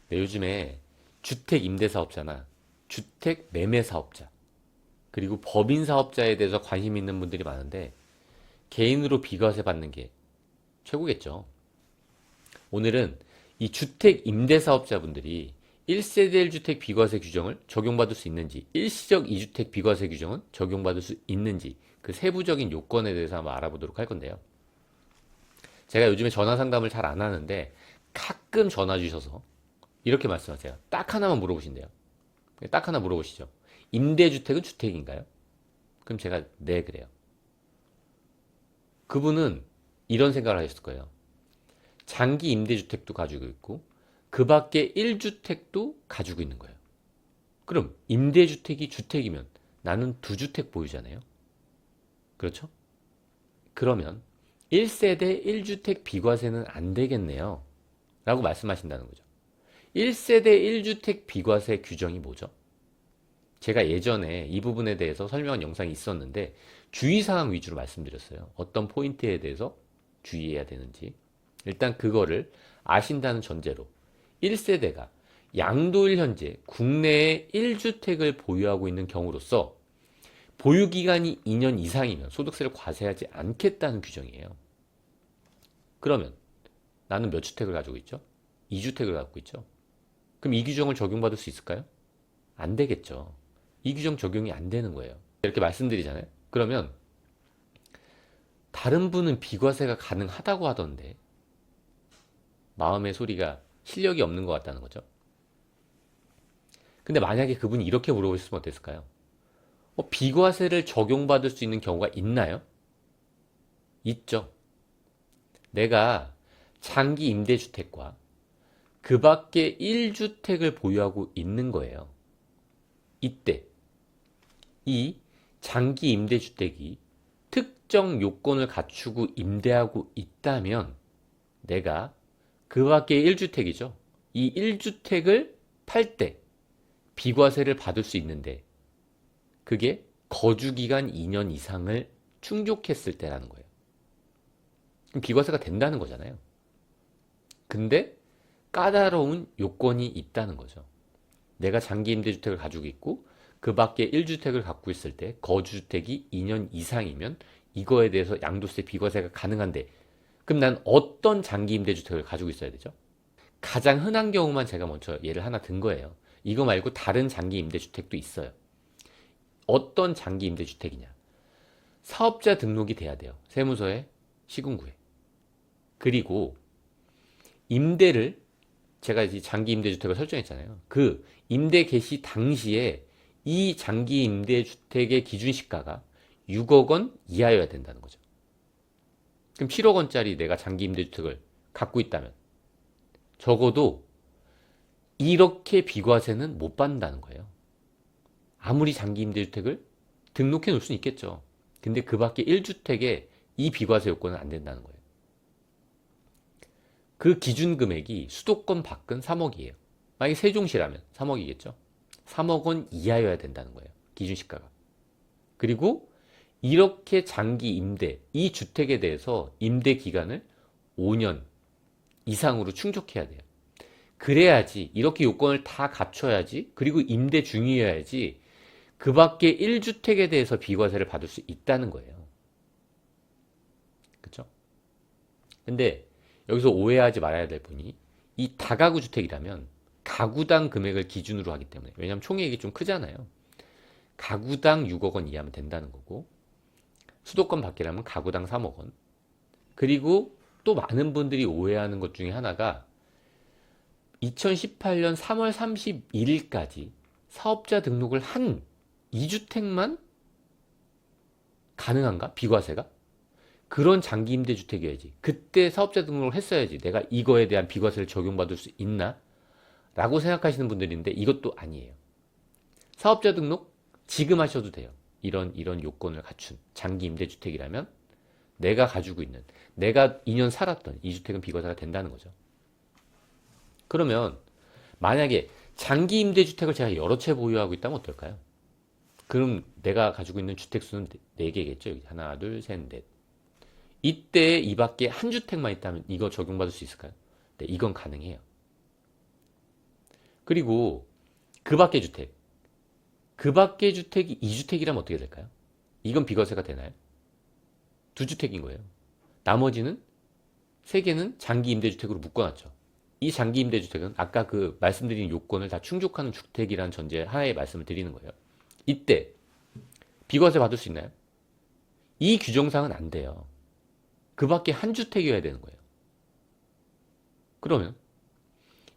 네, 요즘에 주택 임대사업자나 주택 매매사업자 그리고 법인사업자에 대해서 관심 있는 분들이 많은데 개인으로 비과세 받는 게 최고겠죠. 오늘은 이 주택 임대사업자분들이 1세대 1주택 비과세 규정을 적용받을 수 있는지, 일시적 2주택 비과세 규정은 적용받을 수 있는지 그 세부적인 요건에 대해서 한번 알아보도록 할 건데요. 제가 요즘에 전화 상담을 잘 안 하는데 가끔 전화 주셔서 이렇게 말씀하세요. 딱 하나만 물어보신대요. 딱 하나 물어보시죠. 임대주택은 주택인가요? 그럼 제가 네 그래요. 그분은 이런 생각을 하셨을 거예요. 장기 임대주택도 가지고 있고 그 밖에 1주택도 가지고 있는 거예요. 그럼 임대주택이 주택이면 나는 2주택 보유잖아요. 그렇죠? 그러면 1세대 1주택 비과세는 안 되겠네요. 라고 말씀하신다는 거죠. 1세대 1주택 비과세 규정이 뭐죠? 제가 예전에 이 부분에 대해서 설명한 영상이 있었는데 주의사항 위주로 말씀드렸어요. 어떤 포인트에 대해서 주의해야 되는지. 일단 그거를 아신다는 전제로 1세대가 양도일 현재 국내에 1주택을 보유하고 있는 경우로서 보유기간이 2년 이상이면 소득세를 과세하지 않겠다는 규정이에요. 그러면 나는 몇 주택을 가지고 있죠? 2주택을 갖고 있죠? 그럼 이 규정을 적용받을 수 있을까요? 안 되겠죠. 이 규정 적용이 안 되는 거예요. 이렇게 말씀드리잖아요. 그러면 다른 분은 비과세가 가능하다고 하던데 마음의 소리가 실력이 없는 것 같다는 거죠. 근데 만약에 그분이 이렇게 물어보셨으면 어땠을까요? 비과세를 적용받을 수 있는 경우가 있나요? 있죠. 내가 장기 임대주택과 그 밖에 1주택을 보유하고 있는 거예요. 이때 이 장기 임대주택이 특정 요건을 갖추고 임대하고 있다면 내가 그 밖에 1주택이죠. 이 1주택을 팔 때 비과세를 받을 수 있는데 그게 거주기간 2년 이상을 충족했을 때라는 거예요. 그럼 비과세가 된다는 거잖아요. 근데 까다로운 요건이 있다는 거죠. 내가 장기 임대주택을 가지고 있고 그 밖에 1주택을 갖고 있을 때 거주주택이 2년 이상이면 이거에 대해서 양도세 비과세가 가능한데 그럼 난 어떤 장기 임대주택을 가지고 있어야 되죠? 가장 흔한 경우만 제가 먼저 예를 하나 든 거예요. 이거 말고 다른 장기 임대주택도 있어요. 어떤 장기 임대주택이냐? 사업자 등록이 돼야 돼요. 세무서에, 시군구에. 그리고 임대를 제가 이제 장기 임대주택을 설정했잖아요. 그 임대 개시 당시에 이 장기 임대주택의 기준시가가 6억 원 이하여야 된다는 거죠. 그럼 7억 원짜리 내가 장기 임대주택을 갖고 있다면 적어도 이렇게 비과세는 못 받는다는 거예요. 아무리 장기 임대주택을 등록해 놓을 수는 있겠죠. 근데 그 밖에 1주택에 이 비과세 요건은 안 된다는 거예요. 그 기준 금액이 수도권 밖은 3억이에요. 만약에 세종시라면 3억이겠죠. 3억 원 이하여야 된다는 거예요. 기준시가가. 그리고 이렇게 장기 임대, 이 주택에 대해서 임대 기간을 5년 이상으로 충족해야 돼요. 그래야지, 이렇게 요건을 다 갖춰야지, 그리고 임대 중이어야지, 그 밖에 1주택에 대해서 비과세를 받을 수 있다는 거예요. 그쵸? 근데 여기서 오해하지 말아야 될 분이 이 다가구 주택이라면 가구당 금액을 기준으로 하기 때문에 왜냐하면 총액이 좀 크잖아요. 가구당 6억 원 이하면 된다는 거고 수도권 밖이라면 가구당 3억 원 그리고 또 많은 분들이 오해하는 것 중에 하나가 2018년 3월 31일까지 사업자 등록을 한 2주택만 가능한가? 비과세가? 그런 장기 임대주택이어야지. 그때 사업자 등록을 했어야지. 내가 이거에 대한 비과세를 적용받을 수 있나? 라고 생각하시는 분들인데 이것도 아니에요. 사업자 등록 지금 하셔도 돼요. 이런 요건을 갖춘 장기 임대주택이라면 내가 가지고 있는 내가 2년 살았던 이 주택은 비과세가 된다는 거죠. 그러면 만약에 장기 임대주택을 제가 여러 채 보유하고 있다면 어떨까요? 그럼 내가 가지고 있는 주택 수는 4개겠죠. 여기 하나, 둘, 셋, 넷. 이때 이 밖에 한 주택만 있다면 이거 적용받을 수 있을까요? 네, 이건 가능해요. 그리고 그 밖의 주택. 그 밖의 주택이 2주택이라면 어떻게 될까요? 이건 비과세가 되나요? 2주택인 거예요. 나머지는 3개는 장기 임대주택으로 묶어놨죠. 이 장기 임대주택은 아까 그 말씀드린 요건을 다 충족하는 주택이라는 전제 하에 말씀을 드리는 거예요. 이때 비과세 받을 수 있나요? 이 규정상은 안 돼요. 그 밖에 한 주택이어야 되는 거예요. 그러면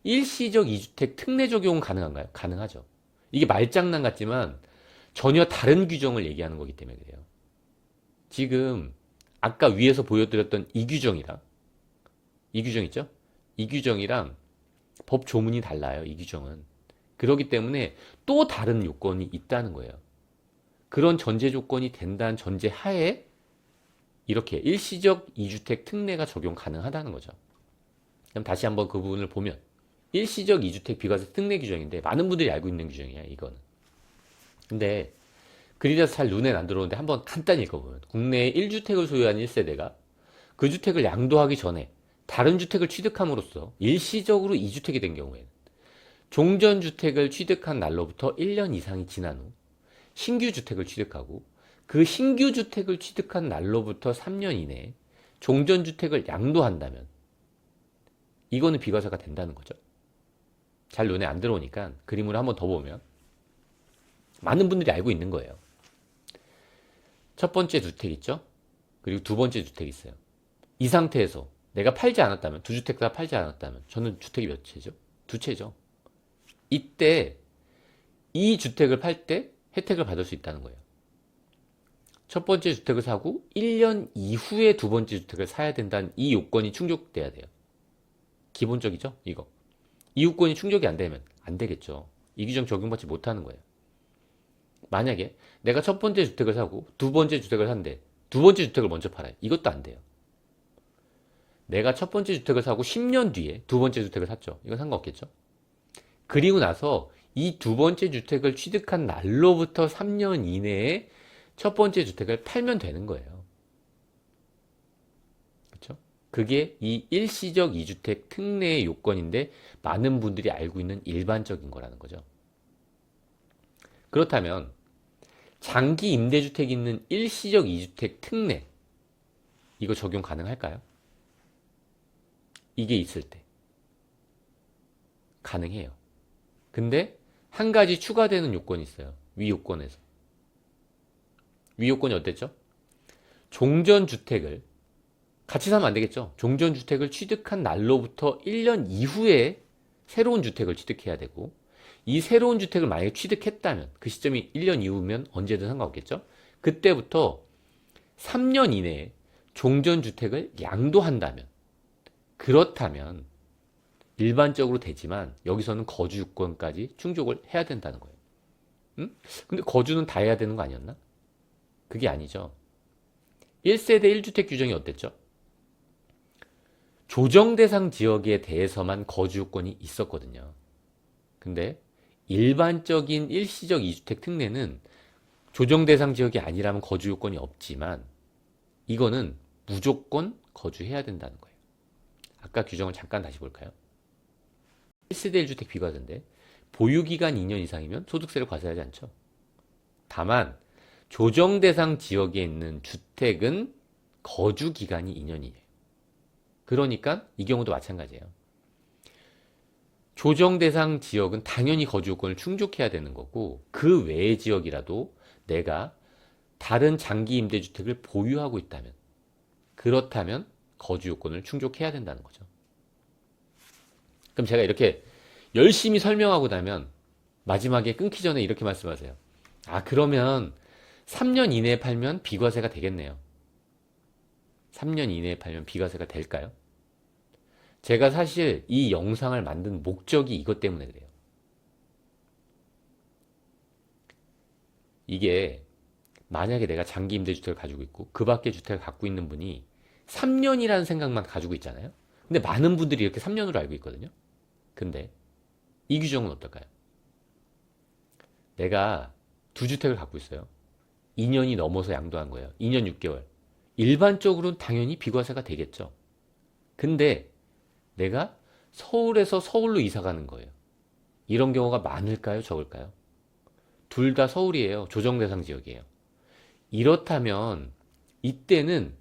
일시적 2주택 특례 적용은 가능한가요? 가능하죠. 이게 말장난 같지만 전혀 다른 규정을 얘기하는 거기 때문에 그래요. 지금 아까 위에서 보여드렸던 이 규정이랑 이 규정 있죠? 이 규정이랑 법 조문이 달라요. 이 규정은. 그렇기 때문에 또 다른 요건이 있다는 거예요. 그런 전제 조건이 된다는 전제 하에 이렇게 일시적 2주택 특례가 적용 가능하다는 거죠. 그럼 다시 한번 그 부분을 보면 일시적 2주택 비과세 특례 규정인데 많은 분들이 알고 있는 규정이야 이거는. 근데 그리라서 잘 눈에 안 들어오는데 한번 간단히 읽어보면 국내에 1주택을 소유한 1세대가 그 주택을 양도하기 전에 다른 주택을 취득함으로써 일시적으로 2주택이 된 경우에는 종전주택을 취득한 날로부터 1년 이상이 지난 후 신규 주택을 취득하고 그 신규 주택을 취득한 날로부터 3년 이내에 종전주택을 양도한다면 이거는 비과세가 된다는 거죠. 잘 눈에 안 들어오니까 그림을 한번 더 보면 많은 분들이 알고 있는 거예요. 첫 번째 주택 있죠? 그리고 두 번째 주택 있어요. 이 상태에서 내가 팔지 않았다면, 두 주택 다 팔지 않았다면 저는 주택이 몇 채죠? 두 채죠. 이때 이 주택을 팔 때 혜택을 받을 수 있다는 거예요. 첫 번째 주택을 사고 1년 이후에 두 번째 주택을 사야 된다는 이 요건이 충족돼야 돼요. 기본적이죠? 이거. 이 요건이 충족이 안 되면 안 되겠죠. 이 규정 적용받지 못하는 거예요. 만약에 내가 첫 번째 주택을 사고 두 번째 주택을 샀는데 두 번째 주택을 먼저 팔아요. 이것도 안 돼요. 내가 첫 번째 주택을 사고 10년 뒤에 두 번째 주택을 샀죠. 이건 상관없겠죠. 그리고 나서 이 두 번째 주택을 취득한 날로부터 3년 이내에 첫 번째 주택을 팔면 되는 거예요. 그렇죠? 그게 이 일시적 2주택 특례의 요건인데 많은 분들이 알고 있는 일반적인 거라는 거죠. 그렇다면 장기 임대주택이 있는 일시적 2주택 특례 이거 적용 가능할까요? 이게 있을 때 가능해요. 근데 한 가지 추가되는 요건이 있어요. 위 요건에서. 위 요건이 어땠죠? 종전주택을 같이 사면 안 되겠죠? 종전주택을 취득한 날로부터 1년 이후에 새로운 주택을 취득해야 되고 이 새로운 주택을 만약에 취득했다면 그 시점이 1년 이후면 언제든 상관없겠죠? 그때부터 3년 이내에 종전주택을 양도한다면 그렇다면 일반적으로 되지만 여기서는 거주 요건까지 충족을 해야 된다는 거예요. 응? 근데 거주는 다 해야 되는 거 아니었나? 그게 아니죠. 1세대 1주택 규정이 어땠죠? 조정 대상 지역에 대해서만 거주 요건이 있었거든요. 근데 일반적인 일시적 2주택 특례는 조정 대상 지역이 아니라면 거주 요건이 없지만 이거는 무조건 거주해야 된다는 거예요. 아까 규정을 잠깐 다시 볼까요? 1세대 1주택 비과세인데 보유기간 2년 이상이면 소득세를 과세하지 않죠. 다만 조정 대상 지역에 있는 주택은 거주 기간이 2년이에요. 그러니까 이 경우도 마찬가지예요. 조정 대상 지역은 당연히 거주 요건을 충족해야 되는 거고 그 외의 지역이라도 내가 다른 장기 임대주택을 보유하고 있다면 그렇다면 거주 요건을 충족해야 된다는 거죠. 그럼 제가 이렇게 열심히 설명하고 나면 마지막에 끊기 전에 이렇게 말씀하세요. 아, 그러면 3년 이내에 팔면 비과세가 되겠네요. 3년 이내에 팔면 비과세가 될까요? 제가 사실 이 영상을 만든 목적이 이것 때문에 그래요. 이게 만약에 내가 장기 임대주택을 가지고 있고 그 밖에 주택을 갖고 있는 분이 3년이라는 생각만 가지고 있잖아요. 근데 많은 분들이 이렇게 3년으로 알고 있거든요. 근데 이 규정은 어떨까요? 내가 두 주택을 갖고 있어요. 2년이 넘어서 양도한 거예요. 2년 6개월. 일반적으로는 당연히 비과세가 되겠죠. 근데 내가 서울에서 서울로 이사 가는 거예요. 이런 경우가 많을까요? 적을까요? 둘 다 서울이에요. 조정 대상 지역이에요. 이렇다면 이때는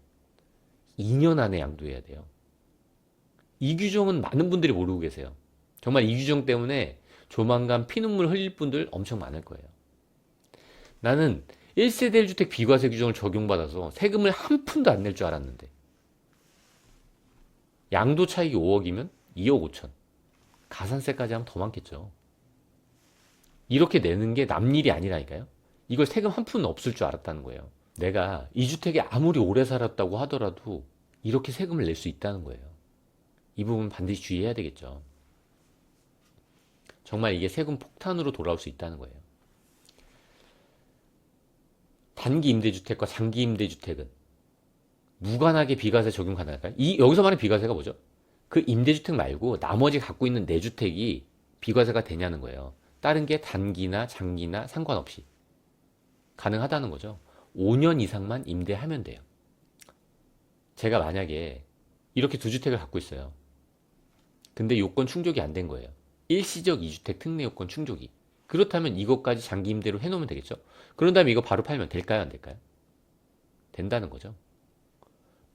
2년 안에 양도해야 돼요. 이 규정은 많은 분들이 모르고 계세요. 정말 이 규정 때문에 조만간 피눈물 흘릴 분들 엄청 많을 거예요. 나는 1세대 1주택 비과세 규정을 적용받아서 세금을 한 푼도 안 낼 줄 알았는데 양도 차익이 5억이면 2억 5천. 가산세까지 하면 더 많겠죠. 이렇게 내는 게 남 일이 아니라니까요. 이걸 세금 한 푼 없을 줄 알았다는 거예요. 내가 이 주택에 아무리 오래 살았다고 하더라도 이렇게 세금을 낼 수 있다는 거예요. 이 부분 반드시 주의해야 되겠죠. 정말 이게 세금 폭탄으로 돌아올 수 있다는 거예요. 단기 임대주택과 장기 임대주택은 무관하게 비과세 적용 가능할까요? 여기서 말하는 비과세가 뭐죠? 그 임대주택 말고 나머지 갖고 있는 내 주택이 비과세가 되냐는 거예요. 다른 게 단기나 장기나 상관없이 가능하다는 거죠. 5년 이상만 임대하면 돼요. 제가 만약에 이렇게 두 주택을 갖고 있어요. 근데 요건 충족이 안 된 거예요. 일시적 2주택 특례 요건 충족이. 그렇다면 이것까지 장기 임대로 해놓으면 되겠죠. 그런 다음에 이거 바로 팔면 될까요? 안 될까요? 된다는 거죠.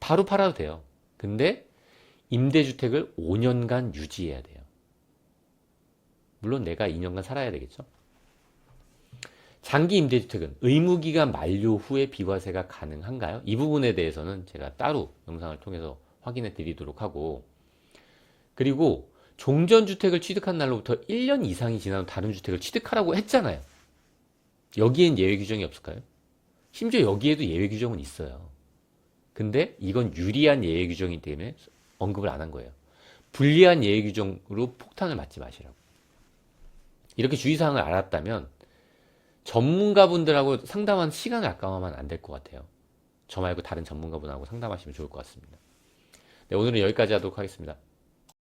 바로 팔아도 돼요. 근데 임대주택을 5년간 유지해야 돼요. 물론 내가 2년간 살아야 되겠죠. 장기 임대주택은 의무기간 만료 후에 비과세가 가능한가요? 이 부분에 대해서는 제가 따로 영상을 통해서 확인해 드리도록 하고, 그리고 종전주택을 취득한 날로부터 1년 이상이 지난 다른 주택을 취득하라고 했잖아요. 여기엔 예외 규정이 없을까요? 심지어 여기에도 예외 규정은 있어요. 근데 이건 유리한 예외 규정이기 때문에 언급을 안 한 거예요. 불리한 예외 규정으로 폭탄을 맞지 마시라고. 이렇게 주의사항을 알았다면 전문가분들하고 상담하는 시간을 아까워하면 안 될 것 같아요. 저 말고 다른 전문가분하고 상담하시면 좋을 것 같습니다. 네, 오늘은 여기까지 하도록 하겠습니다.